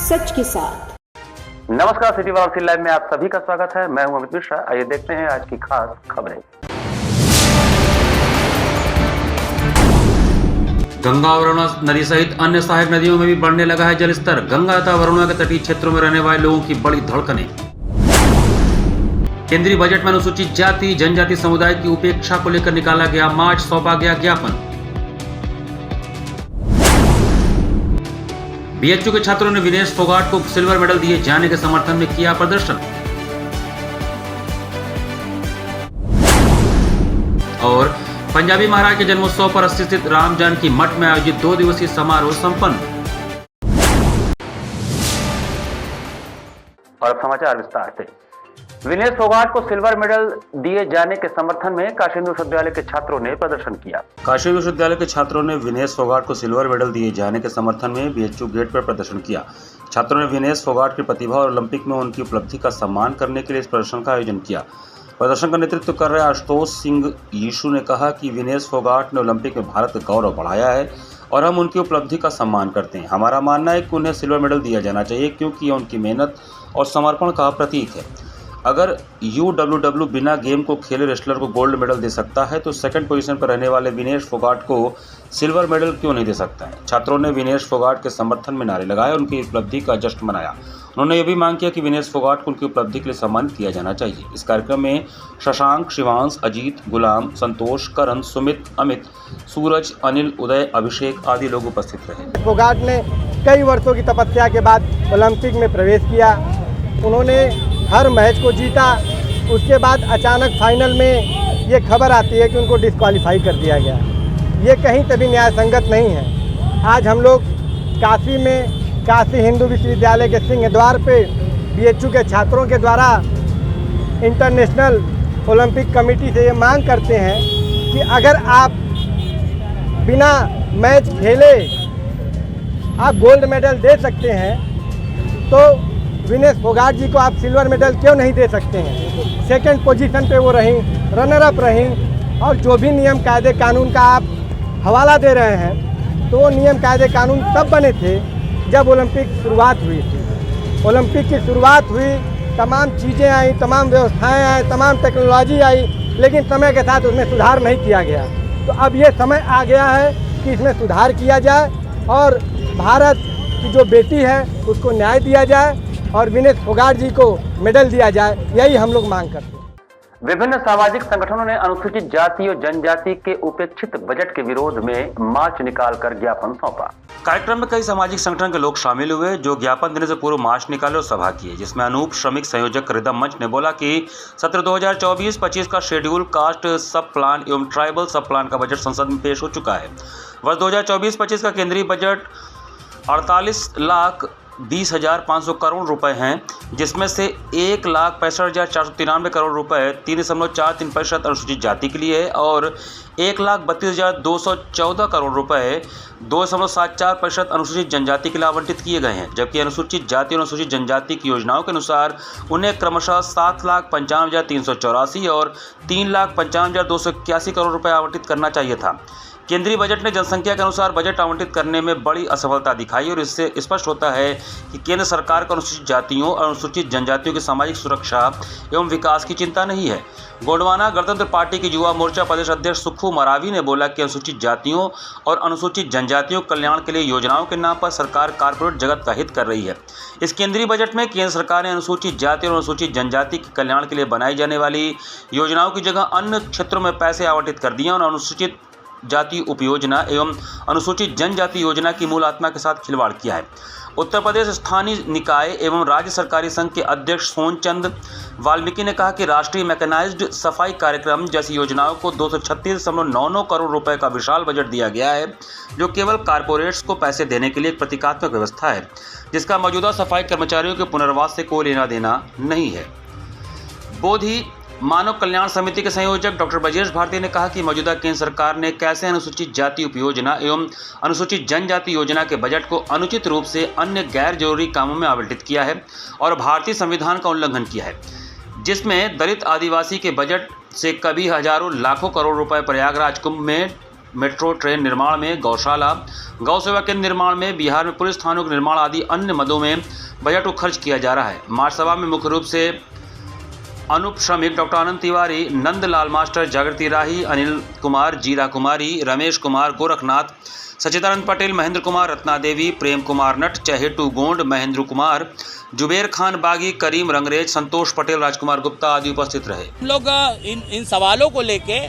सच के साथ। नमस्कार, सिटी वाराणसी लाइव में आप सभी का स्वागत है। मैं हूं अमित मिश्रा। आइए देखते हैं आज की खास खबरें। गंगा और वरुणा नदी सहित अन्य सहायक नदियों में भी बढ़ने लगा है जलस्तर। गंगा तथा वरुणा के तटीय क्षेत्रों में रहने वाले लोगों की बड़ी धड़कनें। केंद्रीय बजट में अनुसूचित जाति जनजाति समुदाय की उपेक्षा को लेकर निकाला गया मार्च, सौंपा गया ज्ञापन। बीएचयू के छात्रों ने विनेश फोगाट को सिल्वर मेडल दिए जाने के समर्थन में किया प्रदर्शन। और पंजाबी महाराज के जन्मोत्सव पर स्थित राम जानकी मठ में आयोजित 2 दिवसीय समारोह संपन्न। और अब समाचार विस्तार से। विनेश फोगाट को सिल्वर मेडल दिए जाने के समर्थन में काशी विश्वविद्यालय के छात्रों ने प्रदर्शन किया। काशी विश्वविद्यालय के छात्रों ने विनेश फोगाट को सिल्वर मेडल दिए जाने के समर्थन में बीएचयू गेट पर प्रदर्शन किया। छात्रों ने विनेश फोगाट की प्रतिभा और ओलंपिक में उनकी उपलब्धि का सम्मान करने के लिए इस प्रदर्शन का आयोजन किया। प्रदर्शन का नेतृत्व कर रहे आशुतोष सिंह यीशु ने कहा कि विनेश फोगाट ने ओलंपिक में भारत का गौरव बढ़ाया है और हम उनकी उपलब्धि का सम्मान करते हैं। हमारा मानना है कि उन्हें सिल्वर मेडल दिया जाना चाहिए क्योंकि यह उनकी मेहनत और समर्पण का प्रतीक है। अगर UWW बिना गेम को खेले रेसलर को गोल्ड मेडल दे सकता है तो सेकंड पोजीशन पर रहने वाले विनेश फोगाट को सिल्वर मेडल क्यों नहीं दे सकता है। छात्रों ने विनेश फोगाट के समर्थन में नारे लगाए और उनकी उपलब्धि का जश्न मनाया। उन्होंने यह भी मांग किया कि विनेश फोगाट को उनकी उपलब्धि के लिए सम्मानित किया जाना चाहिए। इस कार्यक्रम में शशांक, शिवांश, अजीत, गुलाम, संतोष, करण, सुमित, अमित, सूरज, अनिल, उदय, अभिषेक आदि लोग उपस्थित रहे। फोगाट ने कई वर्षों की तपस्या के बाद ओलंपिक में प्रवेश किया। उन्होंने हर मैच को जीता। उसके बाद अचानक फाइनल में ये खबर आती है कि उनको डिस्क्वालीफाई कर दिया गया। ये कहीं तभी न्याय संगत नहीं है। आज हम लोग काशी में काशी हिंदू विश्वविद्यालय के सिंह द्वार पे बीएचयू के छात्रों के द्वारा इंटरनेशनल ओलंपिक कमेटी से ये मांग करते हैं कि अगर आप बिना मैच खेले आप गोल्ड मेडल दे सकते हैं तो विनेश फोगाट जी को आप सिल्वर मेडल क्यों नहीं दे सकते हैं। सेकंड पोजीशन पे वो रहीं, रनर अप रहीं और जो भी नियम कायदे कानून का आप हवाला दे रहे हैं तो वो नियम कायदे कानून तब बने थे जब ओलंपिक शुरुआत हुई थी। ओलंपिक की शुरुआत हुई, तमाम चीज़ें आई, तमाम व्यवस्थाएं आई, तमाम टेक्नोलॉजी आई, लेकिन समय के साथ उसमें सुधार नहीं किया गया। तो अब ये समय आ गया है कि इसमें सुधार किया जाए और भारत की जो बेटी है उसको न्याय दिया जाए और विनेश फोगाट जी को मेडल दिया जाए, यही हम लोग मांग करते हैं। विभिन्न सामाजिक संगठनों ने अनुसूचित जाति और जनजाति के उपेक्षित बजट के विरोध में मार्च निकालकर ज्ञापन सौंपा। कार्यक्रम में कई सामाजिक संगठन के लोग शामिल हुए जो ज्ञापन देने से पूर्व मार्च निकाले और सभा किए, जिसमें अनूप श्रमिक संयोजक रिदम मंच ने बोला कि सत्र 2024-25 का शेड्यूल कास्ट सब प्लान एवं ट्राइबल सब प्लान का बजट संसद में पेश हो चुका है। वर्ष 2024-25 का केंद्रीय बजट 48,20,500 करोड़ रुपए हैं, जिसमें से 1,65,493 करोड़ रुपए 3.43% अनुसूचित जाति के लिए है और 1,32,214 करोड़ रुपए 2.74% अनुसूचित जनजाति के लिए आवंटित किए गए हैं। जबकि अनुसूचित जाति और अनुसूचित जनजाति की योजनाओं के अनुसार उन्हें क्रमशः 7,95,384 और 3,55,281 करोड़ रुपए आवंटित करना चाहिए था। केंद्रीय बजट ने जनसंख्या के अनुसार बजट आवंटित करने में बड़ी असफलता दिखाई और इससे स्पष्ट होता है कि केंद्र सरकार को अनुसूचित जातियों और अनुसूचित जनजातियों की सामाजिक सुरक्षा एवं विकास की चिंता नहीं है। गोंडवाना गणतंत्र पार्टी के युवा मोर्चा प्रदेश अध्यक्ष सुखू मरावी ने बोला कि अनुसूचित जातियों और अनुसूचित जनजातियों के कल्याण के लिए योजनाओं के नाम पर सरकार कारपोरेट जगत का हित कर रही है। इस केंद्रीय बजट में केंद्र सरकार ने अनुसूचित जाति और अनुसूचित जनजाति के कल्याण के लिए बनाई जाने वाली योजनाओं की जगह अन्य क्षेत्रों में पैसे आवंटित कर दिए और अनुसूचित जाति उपयोजना एवं अनुसूचित जनजाति योजना की मूल आत्मा के साथ खिलवाड़ किया है। उत्तर प्रदेश स्थानीय निकाय एवं राज्य सरकारी संघ के अध्यक्ष सोनचंद वाल्मीकि ने कहा कि राष्ट्रीय मैकेनाइज्ड सफाई कार्यक्रम जैसी योजनाओं को 236.99 करोड़ रुपए का विशाल बजट दिया गया है, जो केवल कारपोरेट्स को पैसे देने के लिए एक प्रतीकात्मक व्यवस्था है, जिसका मौजूदा सफाई कर्मचारियों के पुनर्वास से कोई लेना देना नहीं है। बोधि मानव कल्याण समिति के संयोजक डॉक्टर ब्रजेश भारती ने कहा कि मौजूदा केंद्र सरकार ने कैसे अनुसूचित जाति उपयोजना एवं अनुसूचित जनजाति योजना के बजट को अनुचित रूप से अन्य गैर जरूरी कामों में आवंटित किया है और भारतीय संविधान का उल्लंघन किया है, जिसमें दलित आदिवासी के बजट से कभी हजारों लाखों करोड़ रुपए प्रयागराज कुंभ में मेट्रो ट्रेन निर्माण में, गौशाला, गौ सेवा केंद्र निर्माण में, बिहार में पुलिस थानों के निर्माण आदि अन्य मदों में बजट को खर्च किया जा रहा है। मार्च सभा में मुख्य रूप से अनूप श्रमिक, डॉक्टर आनंद तिवारी, नंदलाल मास्टर, जागृति राही, अनिल कुमार, जीरा कुमारी, रमेश कुमार, गोरखनाथ, सचिदानंद पटेल, महेंद्र कुमार, रत्ना देवी, प्रेम कुमार नट, चहेटू गोंड, महेंद्र कुमार, जुबेर खान बागी, करीम रंगरेज, संतोष पटेल, राजकुमार गुप्ता आदि उपस्थित रहे। हम लोग इन सवालों को लेके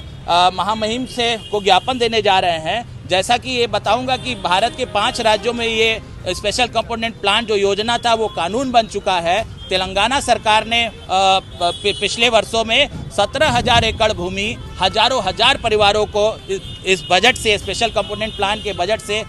महामहिम से को ज्ञापन देने जा रहे हैं। जैसा कि ये बताऊंगा कि भारत के 5 राज्यों में ये स्पेशल कंपोनेंट प्लांट जो योजना था वो कानून बन चुका है। तेलंगाना सरकार ने पिछले वर्षों में 17,000 एकड़ भूमि हजारों हजार परिवारों को इस बजट से, स्पेशल कंपोनेंट प्लान के बजट से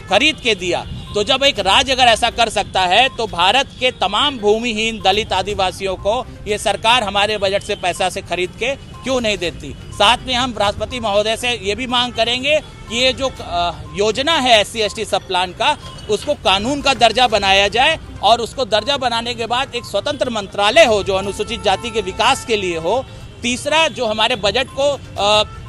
खरीद के दिया। तो जब एक राज्य अगर ऐसा कर सकता है तो भारत के तमाम भूमिहीन दलित आदिवासियों को ये सरकार हमारे बजट से पैसा से खरीद के क्यों नहीं देती। साथ में हम राष्ट्रपति महोदय से ये भी मांग करेंगे कि ये जो योजना है SC/ST सब प्लान का, उसको कानून का दर्जा बनाया जाए और उसको दर्जा बनाने के बाद एक स्वतंत्र मंत्रालय हो जो अनुसूचित जाति के विकास के लिए हो। तीसरा, जो हमारे बजट को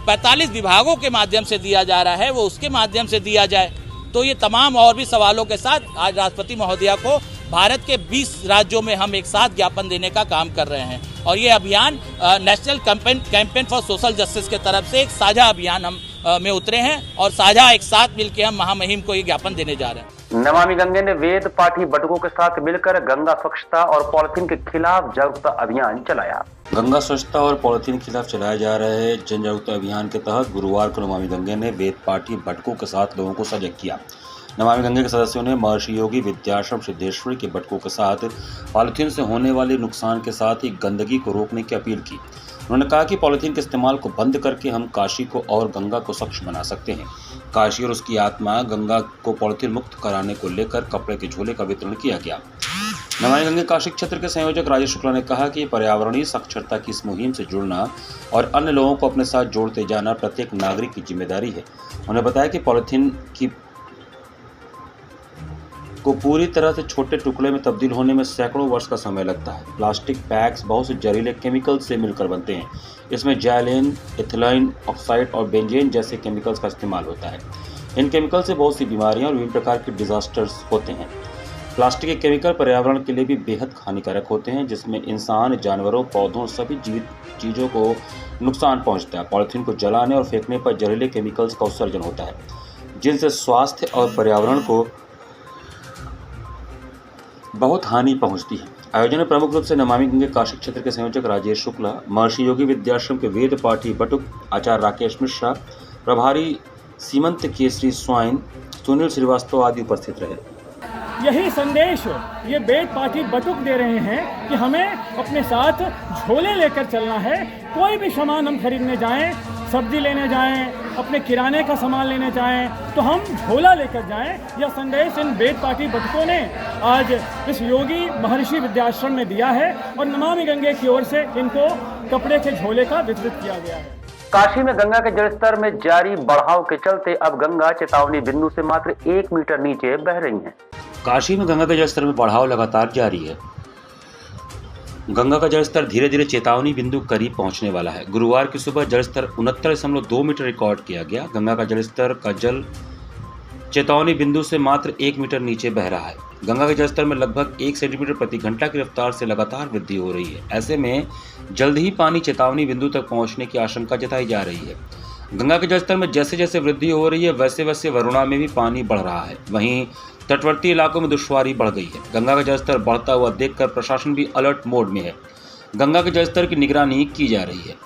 45 विभागों के माध्यम से दिया जा रहा है वो उसके माध्यम से दिया जाए। तो ये तमाम और भी सवालों के साथ आज राष्ट्रपति महोदया को भारत के 20 राज्यों में हम एक साथ ज्ञापन देने का काम कर रहे हैं और ये अभियान national campaign for social justice के तरफ से एक साझा अभियान हम में उतरे हैं और साझा एक साथ मिलकर हम महामहिम को ये ज्ञापन देने जा रहे हैं। नमामि गंगे ने वेद पाठी बटुकों के साथ मिलकर गंगा स्वच्छता और पॉलिथीन के खिलाफ जागरूकता अभियान चलाया। गंगा स्वच्छता और पॉलिथीन के खिलाफ चलाए जा रहे जन जागरूकता अभियान के तहत गुरुवार को नमामि गंगे ने वेद पाठी बटुकों के साथ लोगों को सजग किया। नमामि गंगे के सदस्यों ने महर्षि योगी विद्याश्रम सिद्धेश्वरी के बटुकों के साथ पॉलिथीन से होने वाले नुकसान के साथ ही गंदगी को रोकने की अपील की। उन्होंने कहा कि पॉलिथीन के इस्तेमाल को बंद करके हम काशी को और गंगा को स्वच्छ बना सकते हैं। काशी और उसकी आत्मा गंगा को पॉलिथीन मुक्त कराने को लेकर कपड़े के झोले का वितरण किया गया। नमामि गंगे काशी क्षेत्र के संयोजक राजेश शुक्ला ने कहा कि पर्यावरणीय साक्षरता की इस मुहिम से जुड़ना और अन्य लोगों को अपने साथ जोड़ते जाना प्रत्येक नागरिक की जिम्मेदारी है। उन्होंने बताया कि पॉलिथीन को पूरी तरह से छोटे टुकड़े में तब्दील होने में सैकड़ों वर्ष का समय लगता है। प्लास्टिक बैग्स बहुत से जहरीले केमिकल्स से मिलकर बनते हैं। इसमें जाइलिन, इथिलीन ऑक्साइड और बेंजीन जैसे केमिकल्स का इस्तेमाल होता है। इन केमिकल से बहुत सी बीमारियां और विभिन्न प्रकार के डिजास्टर्स होते हैं। प्लास्टिक के केमिकल पर्यावरण के लिए भी बेहद हानिकारक होते हैं, जिसमें इंसान, जानवरों, पौधों, सभी जीवित चीज़ों को नुकसान पहुंचता है। पॉलिथीन को जलाने और फेंकने पर जहरीले केमिकल्स का उत्सर्जन होता है, जिनसे स्वास्थ्य और पर्यावरण को बहुत हानि पहुंचती है। आयोजन में प्रमुख रूप से नमामि गंगे काशी क्षेत्र के संयोजक राजेश शुक्ला, महर्षि योगी विद्याश्रम के वेद पाठी बटुक आचार्य राकेश मिश्रा, प्रभारी सीमंत केसरी स्वाइन, सुनील श्रीवास्तव आदि उपस्थित रहे। यही संदेश ये वेद पाठी बटुक दे रहे हैं कि हमें अपने साथ झोले लेकर चलना है। कोई भी सामान हम खरीदने जाएं, सब्जी लेने जाएं, अपने किराने का सामान लेने जाएं, तो हम झोला लेकर जाएं। यह संदेश इन वेद पाठी बटुकों ने आज इस योगी महर्षि विद्याश्रम में दिया है और नमामि गंगे की ओर से इनको कपड़े के झोले का वितरित किया गया है। काशी में गंगा के जलस्तर में जारी बढ़ाव के चलते अब गंगा चेतावनी बिंदु से मात्र 1 मीटर नीचे बह रही है। काशी में गंगा के जलस्तर में बढ़ाव लगातार जारी है। गंगा का जलस्तर धीरे धीरे चेतावनी बिंदु करीब पहुंचने वाला है। गुरुवार की सुबह जलस्तर 69.2 मीटर रिकॉर्ड किया गया। गंगा का जलस्तर का जल चेतावनी बिंदु से मात्र 1 मीटर नीचे बह रहा है। गंगा के जलस्तर में लगभग 1 सेंटीमीटर प्रति घंटा की रफ्तार से लगातार वृद्धि हो रही है। ऐसे में जल्द ही पानी चेतावनी बिंदु तक पहुंचने की आशंका जताई जा रही है। गंगा के जलस्तर में जैसे जैसे वृद्धि हो रही है वैसे वैसे वरुणा में भी पानी बढ़ रहा है। वहीं तटवर्ती इलाकों में दुश्वारी बढ़ गई है। गंगा का जलस्तर बढ़ता हुआ देखकर प्रशासन भी अलर्ट मोड में है। गंगा के जलस्तर की निगरानी की जा रही है।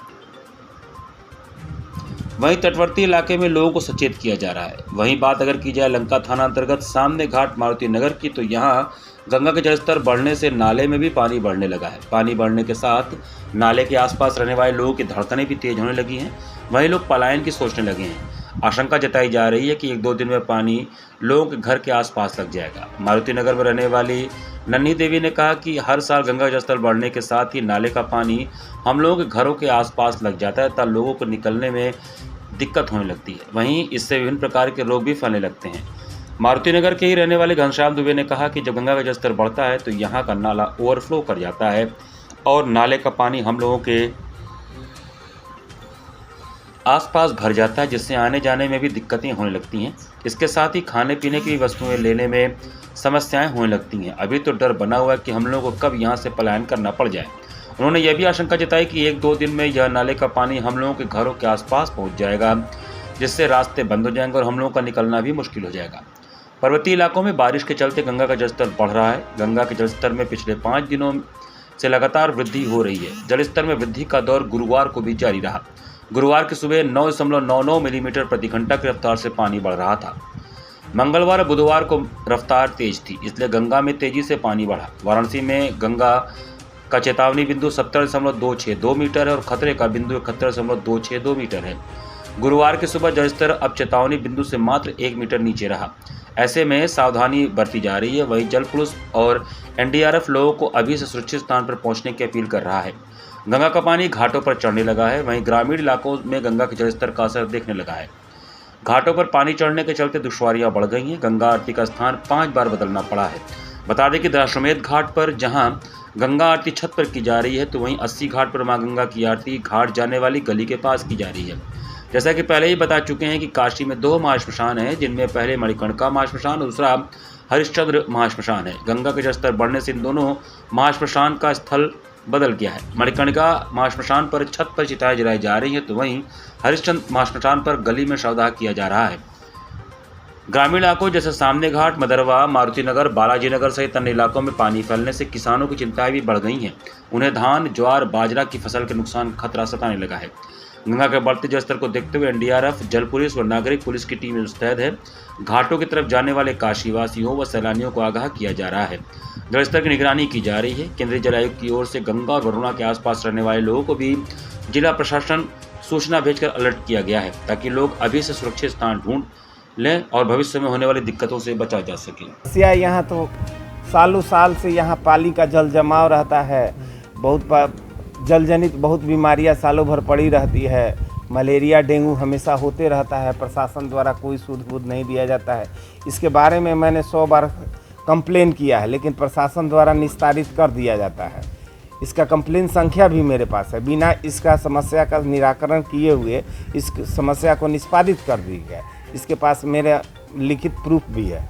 वहीं तटवर्ती इलाके में लोगों को सचेत किया जा रहा है। वहीं बात अगर की जाए लंका थाना अंतर्गत सामने घाट मारुति नगर की, तो यहाँ गंगा के जलस्तर बढ़ने से नाले में भी पानी बढ़ने लगा है। पानी बढ़ने के साथ नाले के आसपास रहने वाले लोगों की धड़कनें भी तेज होने लगी हैं। वहीं लोग पलायन की सोचने लगे हैं। आशंका जताई जा रही है कि 1-2 दिन में पानी लोगों के घर के आसपास लग जाएगा। मारुति नगर में रहने वाली नन्ही देवी ने कहा कि हर साल गंगा जलस्तर बढ़ने के साथ ही नाले का पानी हम लोगों के घरों के आसपास लग जाता है, तब लोगों को निकलने में दिक्कत होने लगती है। वहीं इससे विभिन्न प्रकार के रोग भी फैलने लगते हैं। मारुति नगर के ही रहने वाले घनश्याम दुबे ने कहा कि जब गंगा का जलस्तर बढ़ता है तो यहाँ का नाला ओवरफ्लो कर जाता है और नाले का पानी हम लोगों के आसपास भर जाता है, जिससे आने जाने में भी दिक्कतें होने लगती हैं। इसके साथ ही खाने पीने की वस्तुएं लेने में समस्याएं होने लगती हैं। अभी तो डर बना हुआ है कि हम लोगों को कब यहाँ से पलायन करना पड़ जाए। उन्होंने यह भी आशंका जताई कि 1-2 दिन में यह नाले का पानी हम लोगों के घरों के आसपास पहुँच जाएगा, जिससे रास्ते बंद हो जाएंगे और हम लोगों का निकलना भी मुश्किल हो जाएगा। पर्वतीय इलाकों में बारिश के चलते गंगा का जलस्तर बढ़ रहा है। गंगा के जलस्तर में पिछले 5 दिनों से लगातार वृद्धि हो रही है। जलस्तर में वृद्धि का दौर गुरुवार को भी जारी रहा। गुरुवार की सुबह 9.99 मिलीमीटर प्रति घंटा की रफ्तार से पानी बढ़ रहा था। मंगलवार और बुधवार को रफ्तार तेज थी, इसलिए गंगा में तेजी से पानी बढ़ा। वाराणसी में गंगा का चेतावनी बिंदु 70.262 मीटर है और खतरे का बिंदु 71.262 मीटर है। गुरुवार की सुबह जलस्तर अब चेतावनी बिंदु से मात्र 1 मीटर नीचे रहा। ऐसे में सावधानी बरती जा रही है। वहीं जल पुलिस और एनडीआरएफ लोगों को अभी से सुरक्षित स्थान पर पहुंचने की अपील कर रहा है। गंगा का पानी घाटों पर चढ़ने लगा है। वहीं ग्रामीण इलाकों में गंगा के जलस्तर का असर देखने लगा है। घाटों पर पानी चढ़ने के चलते दुश्वारियां बढ़ गई हैं। गंगा आरती का स्थान 5 बार बदलना पड़ा है। बता दें कि दशाश्वमेध घाट पर जहां गंगा आरती छत पर की जा रही है, तो वहीं 80 घाट पर मां गंगा की आरती घाट जाने वाली गली के पास की जा रही है। जैसा कि पहले ही बता चुके हैं कि काशी में 2 महाश्मशान हैं, जिनमें पहले मणिकर्णिका महाश्मशान और दूसरा हरिश्चंद्र महाश्मशान है। गंगा के जलस्तर बढ़ने से इन दोनों महाश्मशान का स्थल बदल गया है। मणिकर्णिका महाश्मशान पर छत पर चिताएं जलाई जा रही हैं, तो वहीं हरिश्चंद्र महाश्मशान पर गली में शवदाह किया जा रहा है। ग्रामीण इलाकों जैसे सामने घाट, मदरवा, मारुति नगर, बालाजी नगर सहित अन्य इलाकों में पानी फैलने से किसानों की चिंताएं भी बढ़ गई हैं। उन्हें धान, ज्वार, बाजरा की फसल के नुकसान खतरा सताने लगा है। गंगा के बढ़ते जलस्तर को देखते हुए एनडीआरएफ, जल पुलिस और नागरिक पुलिस की टीम मुस्तैद है। घाटों की तरफ जाने वाले काशीवासियों व सैलानियों को आगाह किया जा रहा है। जलस्तर की निगरानी की जा रही है। केंद्रीय जल आयोग की ओर से गंगा और वरुणा के आसपास रहने वाले लोगों को भी जिला प्रशासन सूचना भेजकर अलर्ट किया गया है, ताकि लोग अभी से सुरक्षित स्थान ढूंढ लें और भविष्य में होने वाली दिक्कतों से बचा जा सके। यहाँ तो सालों साल से यहाँ पानी का जल जमाव रहता है। बहुत जल जनित बहुत बीमारियाँ सालों भर पड़ी रहती है। मलेरिया, डेंगू हमेशा होते रहता है। प्रशासन द्वारा कोई सूझबूझ नहीं दिया जाता है। इसके बारे में मैंने 100 बार कंप्लेन किया है, लेकिन प्रशासन द्वारा निस्तारित कर दिया जाता है। इसका कंप्लेन संख्या भी मेरे पास है। बिना इसका समस्या का निराकरण किए हुए इस समस्या को निष्पादित कर दी गया। इसके पास मेरे लिखित प्रूफ भी है।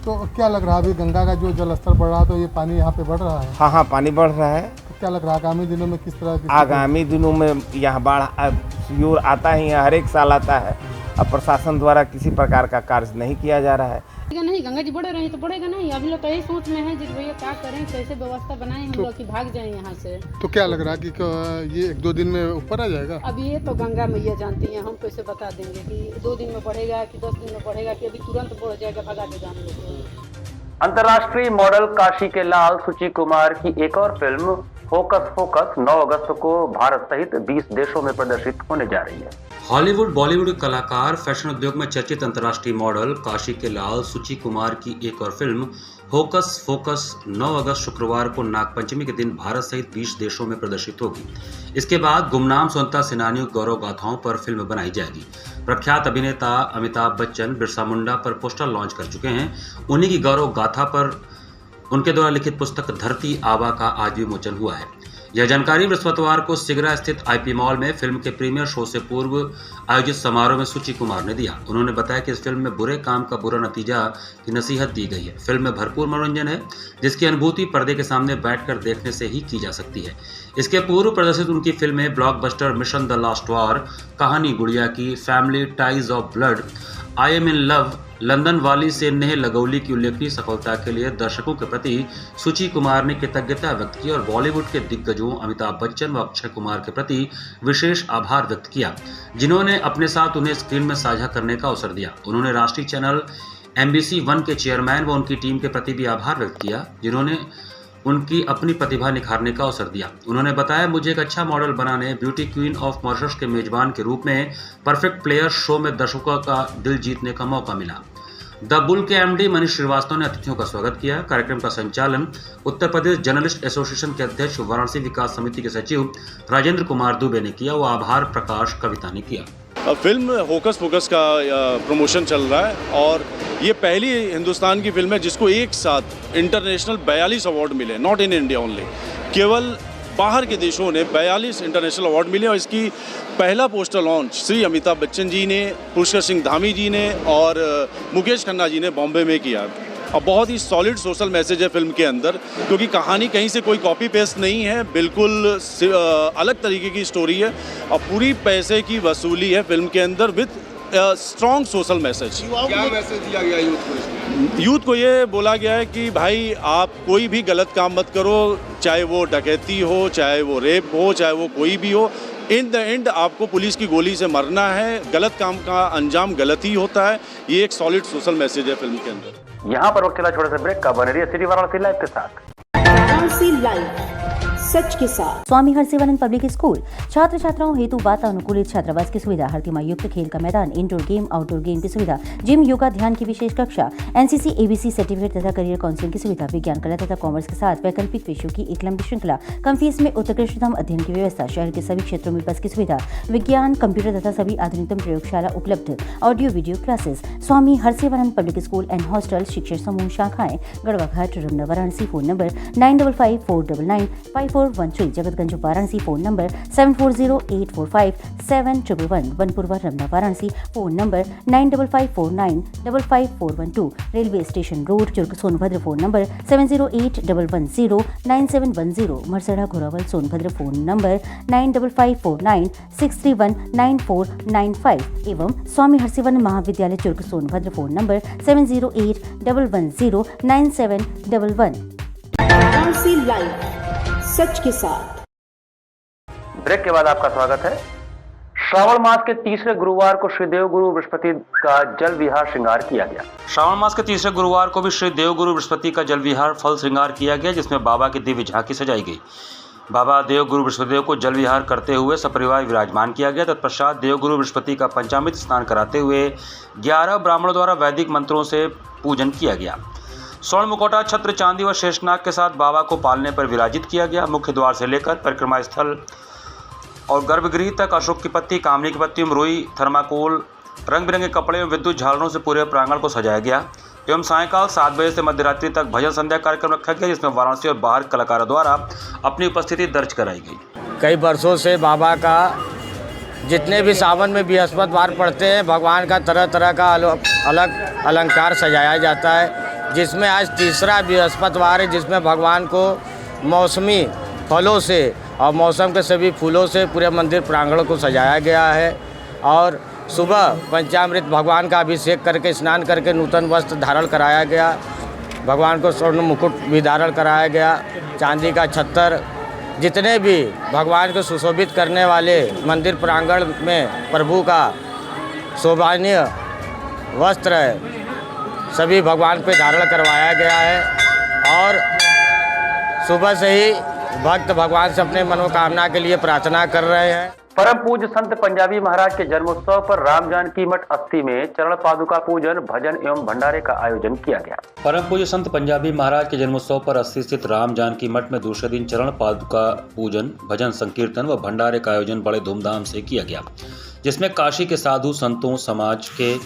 तो क्या लग रहा है, अभी गंगा का जो जल स्तर बढ़ रहा है तो ये पानी यहाँ पे बढ़ रहा है? हाँ, पानी बढ़ रहा है। तो क्या लग रहा है आगामी दिनों में किस तरह की? आगामी दिनों में यहाँ बाढ़ यूर आता ही है, हर एक साल आता है। अब प्रशासन द्वारा किसी प्रकार का कार्य नहीं किया जा रहा है। नहीं, गंगा जी बढ़ रही तो बढ़ेगा नहीं। अभी लोग तो यही सोच में है जी भैया क्या करें, कैसे व्यवस्था बनाएं हम लोग कि भाग जाएं यहाँ से। तो क्या लग रहा है कि ये 1-2 दिन में ऊपर आ जाएगा? अब ये तो गंगा मैया जानती हैं, हम कैसे बता देंगे कि 2 दिन में बढ़ेगा कि 10 दिन में बढ़ेगा कि अभी तुरंत बढ़ जाएगा, भगा के जान लोग। अंतर्राष्ट्रीय मॉडल काशी के लाल सुचि कुमार की एक और फिल्म होकस पोकस 9 अगस्त को भारत सहित 20 देशों में प्रदर्शित होने जा रही है। हॉलीवुड, बॉलीवुड कलाकार, फैशन उद्योग में चर्चित अंतर्राष्ट्रीय मॉडल काशी के लाल सुचि कुमार की एक और फिल्म होकस पोकस 9 अगस्त शुक्रवार को नागपंचमी के दिन भारत सहित 20 देशों में प्रदर्शित होगी। इसके बाद गुमनाम स्वतंत्रता सेनानियों की गौरव गाथाओं पर फिल्म बनाई जाएगी। प्रख्यात अभिनेता अमिताभ बच्चन बिरसा मुंडा पर पोस्टर लॉन्च कर चुके हैं। उन्हीं की गौरव गाथा पर उनके द्वारा लिखित पुस्तक धरती आबा का आज विमोचन हुआ है। यह जानकारी बृहस्पतिवार को सिगरा स्थित आईपी मॉल में फिल्म के प्रीमियर शो से पूर्व आयोजित समारोह में सुचि कुमार ने दिया। उन्होंने बताया कि इस फिल्म में बुरे काम का बुरा नतीजा की नसीहत दी गई है। फिल्म में भरपूर मनोरंजन है, जिसकी अनुभूति पर्दे के सामने बैठकर देखने से ही की जा सकती है। इसके पूर्व प्रदर्शित उनकी फिल्में blockbuster mission the last war, कहानी गुड़िया की, family ties of blood, I am in love, London वाली से नेह लगौली की उल्लेखनीय सफलता के लिए दर्शकों के प्रति सुचि कुमार ने कृतज्ञता व्यक्त की और बॉलीवुड के दिग्गजों अमिताभ बच्चन व अक्षय कुमार के प्रति विशेष आभार व्यक्त किया, जिन्होंने अपने साथ उन्हें स्क्रीन में साझा करने का अवसर दिया। उन्होंने राष्ट्रीय चैनल MBC 1 के चेयरमैन व उनकी टीम के प्रति भी आभार व्यक्त किया, जिन्होंने उनकी अपनी प्रतिभा निखारने का अवसर दिया। उन्होंने बताया, मुझे एक अच्छा मॉडल बनाने, ब्यूटी क्वीन ऑफ मॉरिशस के मेजबान के रूप में परफेक्ट प्लेयर शो में दर्शकों का दिल जीतने का मौका मिला। द बुल के MD मनीष श्रीवास्तव ने अतिथियों का स्वागत किया। कार्यक्रम का संचालन उत्तर प्रदेश जर्नलिस्ट एसोसिएशन के अध्यक्ष, वाराणसी विकास समिति के सचिव राजेंद्र कुमार दुबे ने किया व आभार प्रकाश कविता ने किया। फिल्म होकस पोकस का प्रमोशन चल रहा है और ये पहली हिंदुस्तान की फिल्म है जिसको एक साथ इंटरनेशनल 42 अवार्ड मिले, नॉट इन इंडिया ओनली। केवल बाहर के देशों ने 42 इंटरनेशनल अवार्ड मिले और इसकी पहला पोस्टर लॉन्च श्री अमिताभ बच्चन जी ने, पुष्कर सिंह धामी जी ने और मुकेश खन्ना जी ने बॉम्बे में किया। और बहुत ही सॉलिड सोशल मैसेज है फिल्म के अंदर, क्योंकि कहानी कहीं से कोई कॉपी पेस्ट नहीं है, बिल्कुल अलग तरीके की स्टोरी है और पूरी पैसे की वसूली है फिल्म के अंदर विद स्ट्रॉन्ग सोशल मैसेज। क्या मैसेज दिया गया यूथ को ये बोला गया है कि भाई आप कोई भी गलत काम मत करो, चाहे वो डकैती हो, चाहे वो रेप हो, चाहे वो कोई भी हो, इन द एंड आपको पुलिस की गोली से मरना है, गलत काम का अंजाम गलत ही होता है। ये एक सॉलिड सोशल मैसेज है फिल्म के अंदर। यहाँ पर वक्त चला छोटे से ब्रेक का। बने रहिए सिटी वाराणसी लाइव के साथ। वाराणसी लाइव, सच के साथ। स्वामी हरसिवानंद पब्लिक स्कूल छात्र छात्राओं हेतु वातानुकूलित छात्रावास की सुविधा, हरतिमा युक्त खेल का मैदान, इंडोर गेम आउटडोर गेम की सुविधा, जिम, योगा, ध्यान की विशेष कक्षा, एनसीसी एबीसी सर्टिफिकेट तथा करियर काउंसलिंग की सुविधा, विज्ञान कला तथा कॉमर्स के साथ वैकल्पिक विषयों की एक लंबी श्रृंखला, कम फीस में उत्कृष्टतम अध्ययन की व्यवस्था, शहर के सभी क्षेत्रों में बस की सुविधा, विज्ञान, कंप्यूटर तथा सभी आधुनिकतम प्रयोगशाला उपलब्ध, audio video classes. Swami Harsivanand public school and hostel, शिक्षण समूह शाखाएं Garhwa Ghat, Ramna, Varanasi. Phone number 9554995413, Jagatganj Varanasi. Phone number 7408457111, Vanpurwa, Ramna, Varanasi. Phone number 9554955412, railway station road, Churk, Sonbhadra. Phone number 7081109710, Marsara, Ghorawal, Sonbhadra. Phone number 955496319495 एवं स्वामी हरसिवानंद महाविद्यालय, Churk, Sonbhadra. Phone number 7081109711। Varanasi live, सच के साथ। ब्रेक के बाद आपका स्वागत है। श्रावण मास के तीसरे गुरुवार को श्री देवगुरु बृहस्पति का जल विहार श्रृंगार किया गया। श्रावण मास के तीसरे गुरुवार को भी श्री देवगुरु बृहस्पति का जल विहार फल श्रृंगार किया गया, जिसमें बाबा की दिव्य झांकी सजाई गई। बाबा देवगुरु बृहस्पति को जल विहार करते हुए सपरिवार विराजमान किया गया। तत्पश्चात देवगुरु बृहस्पति का पंचामृत स्नान कराते हुए 11 ब्राह्मणों द्वारा वैदिक मंत्रों से पूजन किया गया। स्वर्ण मुखौटा, छत्र, चांदी व शेषनाग के साथ बाबा को पालने पर विराजित किया गया। मुख्य द्वार से लेकर परिक्रमा स्थल और गर्भगृह तक अशोक की पत्ती, कामनी की पत्ती, रुई, थर्माकोल, रंग बिरंगे कपड़े एवं विद्युत झालरों से पूरे प्रांगण को सजाया गया एवं सायंकाल 7 बजे से मध्यरात्रि तक भजन संध्या कार्यक्रम रखा गया, जिसमें वाराणसी और बाहर कलाकारों द्वारा अपनी उपस्थिति दर्ज कराई गई। कई वर्षों से बाबा का जितने भी सावन में बृहस्पतिवार पड़ते हैं, भगवान का तरह तरह का अलग अलंकार सजाया जाता है, जिसमें आज तीसरा बृहस्पतिवार है, जिसमें भगवान को मौसमी फलों से और मौसम के सभी फूलों से पूरे मंदिर प्रांगण को सजाया गया है। और सुबह पंचामृत भगवान का अभिषेक करके, स्नान करके नूतन वस्त्र धारण कराया गया। भगवान को स्वर्ण मुकुट भी धारण कराया गया। चांदी का छत्तर, जितने भी भगवान को सुशोभित करने वाले मंदिर प्रांगण में प्रभु का शोभनीय वस्त्र है, सभी भगवान पे धारण करवाया गया है। और सुबह से ही भक्त भगवान से अपने मनोकामना के लिए प्रार्थना कर रहे हैं। परम पूज्य संत पंजाबी महाराज के जन्मोत्सव पर राम जानकी मठ अस्थि में चरण पादुका पूजन, भजन एवं भंडारे का आयोजन किया गया। परम पूज्य संत पंजाबी महाराज के जन्मोत्सव पर अस्थि स्थित राम जानकी मठ में दूसरे दिन चरण पादुका पूजन, भजन संकीर्तन व भंडारे का आयोजन बड़े धूमधाम से किया गया, जिसमें काशी के साधु संतों, समाज के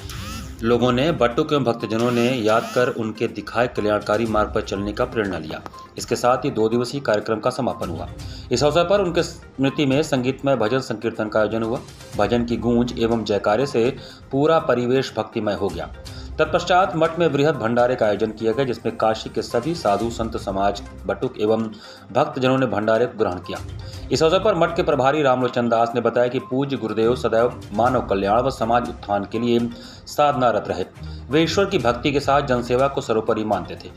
लोगों ने, बट्टुक एवं भक्तजनों ने याद कर उनके दिखाए कल्याणकारी मार्ग पर चलने का प्रेरणा लिया। इसके साथ ही 2 दिवसीय कार्यक्रम का समापन हुआ। इस अवसर पर उनके स्मृति में संगीतमय भजन संकीर्तन का आयोजन हुआ। भजन की गूंज एवं जयकारे से पूरा परिवेश भक्तिमय हो गया। तत्पश्चात मठ में बृहद भंडारे का आयोजन किया गया, जिसमें काशी के सभी साधु संत, समाज, बटुक एवं भक्तजनों ने भंडारे को ग्रहण किया। इस अवसर पर मठ के प्रभारी रामलोचन दास ने बताया कि पूज्य गुरुदेव सदैव मानव कल्याण व समाज उत्थान के लिए साधनारत रहे। वे ईश्वर की भक्ति के साथ जनसेवा को सर्वोपरि मानते थे।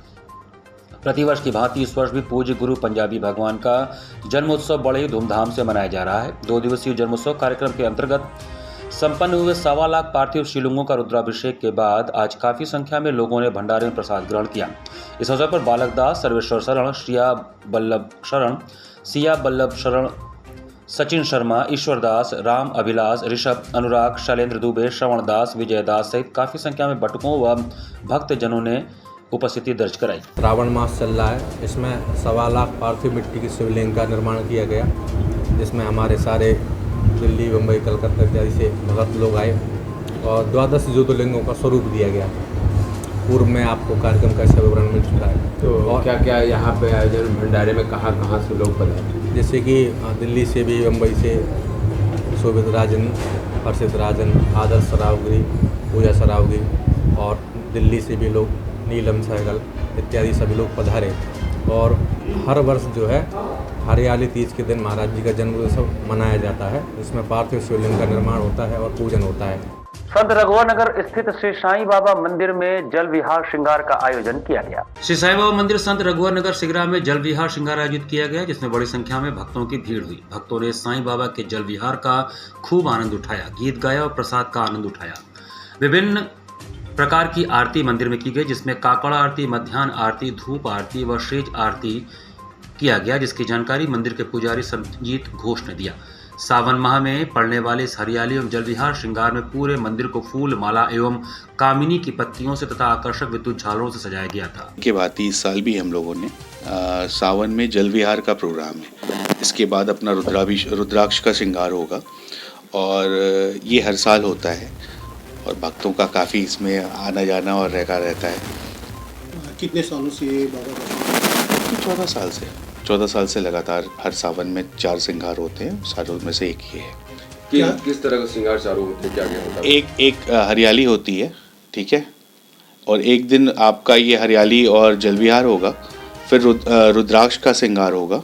प्रतिवर्ष की भांति इस वर्ष भी पूज्य गुरु पंजाबी भगवान का जन्मोत्सव बड़े ही धूमधाम से मनाया जा रहा है। 2 दिवसीय जन्मोत्सव कार्यक्रम के अंतर्गत संपन्न हुए 1.25 लाख पार्थिव शिवलिंगों का रुद्राभिषेक के बाद आज काफी संख्या में लोगों ने भंडारे में प्रसाद ग्रहण किया। इस अवसर पर बालक दास, सर्वेश्वर शरण, सिया बल्लभ शरण, सचिन शर्मा, ईश्वर दास, राम अभिलाष, ऋषभ, अनुराग, शैलेंद्र दुबे, श्रवण दास, विजय दास सहित काफी संख्या में बटुकों व भक्तजनों ने उपस्थिति दर्ज कराई। श्रावण मास चल रहा है, इसमें 1.25 लाख पार्थिव मिट्टी की शिवलिंग का निर्माण किया गया, जिसमें हमारे सारे दिल्ली, मुंबई, कलकत्ता इत्यादि से भक्त लोग आए और 12 ज्योतिर्लिंगों का स्वरूप दिया गया। पूर्व में आपको कार्यक्रम का विवरण मिल चुका है। तो क्या क्या यहाँ पे आयोजन भंडारे में कहाँ से लोग पधारे? जैसे कि दिल्ली से भी, मुंबई से शोभित राजन, हर्षित राजन, आदर्श सरावगी, पूजा सरावगी और दिल्ली से भी लोग, नीलम सहगल इत्यादि सभी लोग पधारे। और हर वर्ष जो है हरियाली तीज के दिन महाराज जी का जन्म उत्सव मनाया जाता है, जिसमें पार्थिव शिवलिंग का निर्माण होता है और पूजन होता है। संत रघुवर नगर स्थित श्री साईं बाबा मंदिर में जल विहार श्रृंगार का आयोजन किया गया। श्री साईं बाबा मंदिर संत रघुवर नगर सिगरा में जल विहार श्रृंगार आयोजित किया गया, जिसमें बड़ी संख्या में भक्तों की भीड़ हुई। भक्तों ने साईं बाबा के जल विहार का खूब आनंद उठाया, गीत गाया और प्रसाद का आनंद उठाया। विभिन्न प्रकार की आरती मंदिर में की गई, जिसमें काकड़ आरती, मध्याह्न आरती, धूप आरती व शेज आरती किया गया, जिसकी जानकारी मंदिर के पुजारी संजीत घोष ने दिया। सावन माह में पड़ने वाले इस हरियाली एवं जल विहार श्रृंगार में पूरे मंदिर को फूल माला एवं कामिनी की पत्तियों से तथा आकर्षक विद्युत झालरों से सजाया गया था। के बाद इस साल भी हम लोगों ने सावन में जल विहार का प्रोग्राम है। इसके बाद अपना रुद्राक्ष का श्रृंगार होगा और ये हर साल होता है और भक्तों का काफ़ी इसमें आना जाना और रहता है। कितने सालों से ये बाबा? 14 साल से लगातार हर सावन में 4 श्रृंगार होते हैं, सारों में से एक ही है। किस तरह का श्रृंगार चारों होते हैं, क्या होता है? एक हरियाली होती है, ठीक है, और एक दिन आपका ये हरियाली और जल विहार होगा, फिर रुद्राक्ष का श्रृंगार होगा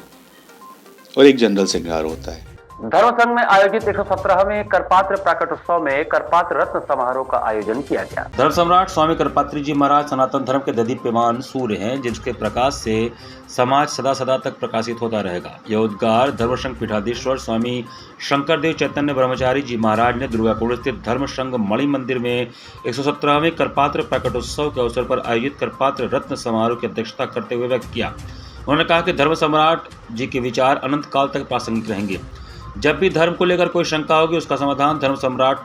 और एक जनरल श्रृंगार होता है। धर्म संघ में आयोजित 117वें करपात्र प्राकटोत्सव में करपात्र रत्न समारोह का आयोजन किया गया। धर्म सम्राट स्वामी करपात्री जी महाराज सनातन धर्म के ददीप्यमान सूर्य हैं, जिसके प्रकाश से समाज सदा सदा तक प्रकाशित होता रहेगा। यह उद्गार धर्म संघ पीठाधीश्वर स्वामी शंकरदेव चैतन्य ब्रह्मचारी जी महाराज ने दुर्गाकुंड स्थित धर्म संघ मणि मंदिर में 117वें करपात्र प्राकटोत्सव के अवसर पर आयोजित करपात्र रत्न समारोह की अध्यक्षता करते हुए व्यक्त किया। उन्होंने कहा कि धर्म सम्राट जी के विचार अनंत काल तक प्रासंगिक रहेंगे। जब भी धर्म को लेकर कोई शंका होगी, उसका समाधान धर्म सम्राट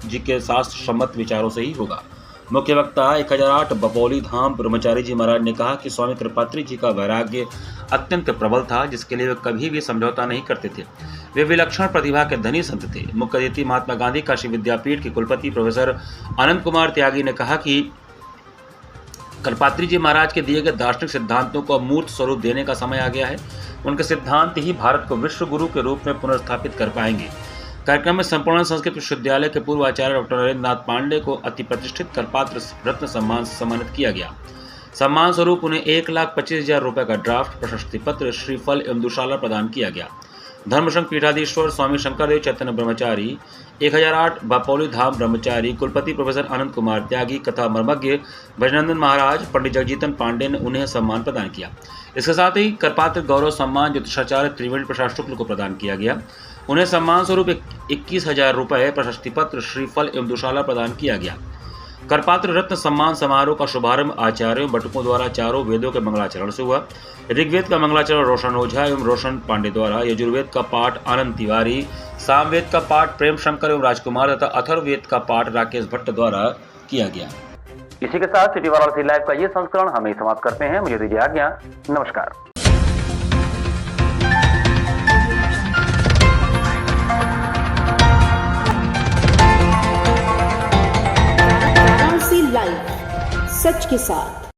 जी के शास्त्र सम्मत विचारों से ही होगा। मुख्य वक्ता 1008 बपौली धाम ब्रह्मचारी जी महाराज ने कहा कि स्वामी कृपात्री जी का वैराग्य अत्यंत प्रबल था, जिसके लिए वे कभी भी समझौता नहीं करते थे। वे विलक्षण प्रतिभा के धनी संत थे। मुख्य अतिथि महात्मा गांधी काशी विद्यापीठ के कुलपति प्रोफेसर अनंत कुमार त्यागी ने कहा कि करपात्री जी महाराज के दिए गए दार्शनिक सिद्धांतों को मूर्त स्वरूप देने का समय आ गया है। उनके सिद्धांत ही भारत को विश्व गुरु के रूप में पुनर्स्थापित कर पाएंगे। कार्यक्रम में संपूर्ण संस्कृत विश्वविद्यालय के पूर्व आचार्य डॉक्टर नरेंद्र नाथ पांडे को अति प्रतिष्ठित करपात्र रत्न सम्मान से सम्मानित किया गया। सम्मान स्वरूप उन्हें 1,25,000 रुपये का ड्राफ्ट, प्रशस्ति पत्र, श्रीफल एवं दुशाला प्रदान किया गया। धर्मसंघ पीठाधीश्वर स्वामी शंकरदेव चैतन्य ब्रह्मचारी, 1008 बापौली धाम ब्रह्मचारी, कुलपति प्रोफेसर अनंत कुमार त्यागी, कथा मर्मज्ञ भजनंदन महाराज, पंडित जगजीतन पांडे ने उन्हें सम्मान प्रदान किया। इसके साथ ही करपात्र गौरव सम्मान ज्योतिषाचार्य त्रिवेणी प्रसाद शुक्ल को प्रदान किया गया। उन्हें सम्मान स्वरूप 21,000 रुपये, प्रशस्ति पत्र, श्रीफल एवं दुशाला प्रदान किया गया। करपात्र रत्न सम्मान समारोह का शुभारंभ आचार्यों बटुकों द्वारा चारों वेदों के मंगलाचरण से हुआ। ऋग्वेद का मंगलाचरण रोशन ओझा एवं रोशन पांडे द्वारा, यजुर्वेद का पाठ आनंद तिवारी, सामवेद का पाठ प्रेम शंकर एवं राजकुमार तथा अथर्ववेद का पाठ राकेश भट्ट द्वारा किया गया। इसी के साथ सिटी वाराणसी लाइव का ये संस्करण हमें समाप्त करते हैं। मुझे दीजिए आज्ञा, नमस्कार। वाराणसी लाइव, सच के साथ।